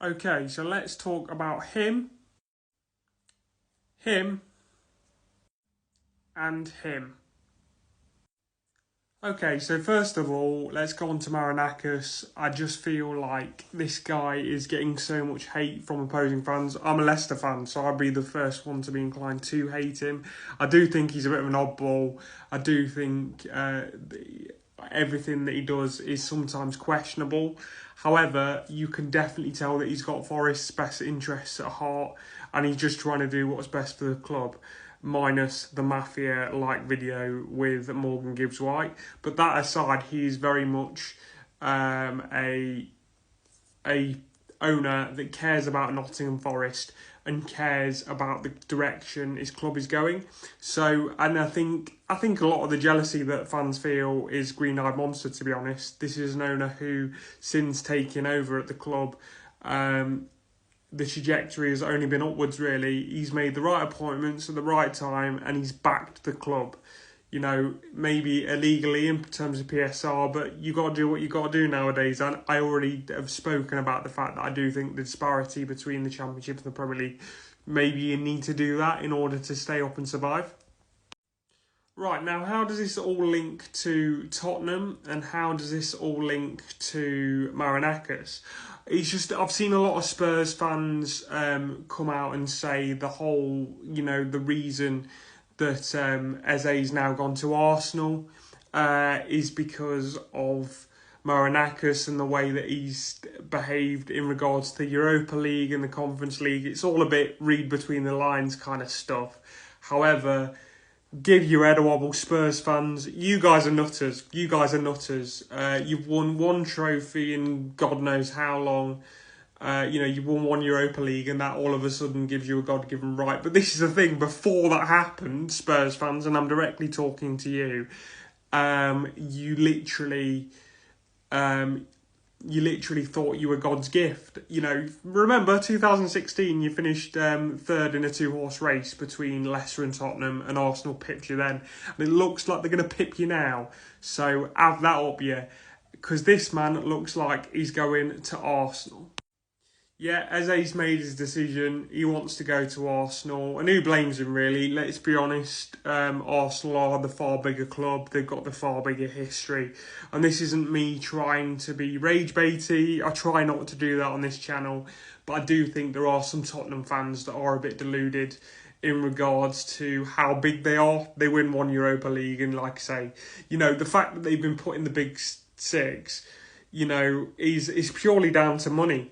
Okay, so let's talk about him, and him. Okay, so first of all, let's go on to Marinakis. I just feel like this guy is getting so much hate from opposing fans. I'm a Leicester fan, so I'd be the first one to be inclined to hate him. I do think he's a bit of an oddball. I do think everything that he does is sometimes questionable. However, you can definitely tell that he's got Forest's best interests at heart, and he's just trying to do what's best for the club, minus the mafia-like video with Morgan Gibbs White. But that aside, he's very much a owner that cares about Nottingham Forest and cares about the direction his club is going. So, and I think a lot of the jealousy that fans feel is green-eyed monster. To be honest, this is an owner who, since taking over at the club, the trajectory has only been upwards, really. He's made the right appointments at the right time and he's backed the club. You know, maybe illegally in terms of PSR, but you got to do what you got to do nowadays. And I already have spoken about the fact that I do think the disparity between the Championship and the Premier League, maybe you need to do that in order to stay up and survive. Right, now how does this all link to Tottenham and how does this all link to Marinakis? It's just, I've seen a lot of Spurs fans come out and say the whole, the reason that Eze's now gone to Arsenal is because of Marinakis and the way that he's behaved in regards to the Europa League and the Conference League. It's all a bit read between the lines kind of stuff. However, give your head a wobble, Spurs fans. You guys are nutters. You guys are nutters. You've won one trophy in God knows how long. You won one Europa League and that all of a sudden gives you a God-given right. But this is the thing, before that happened, Spurs fans, and I'm directly talking to you, you literally thought you were God's gift. Remember 2016, you finished third in a two-horse race between Leicester and Tottenham, and Arsenal pipped you then. And it looks like they're going to pip you now. So have that up you, because this man looks like he's going to Arsenal. Yeah, Eze's made his decision. He wants to go to Arsenal. And who blames him, really? Let's be honest. Arsenal are the far bigger club. They've got the far bigger history. And this isn't me trying to be rage baity. I try not to do that on this channel. But I do think there are some Tottenham fans that are a bit deluded in regards to how big they are. They win one Europa League. And like I say, the fact that they've been put in the big six, is purely down to money.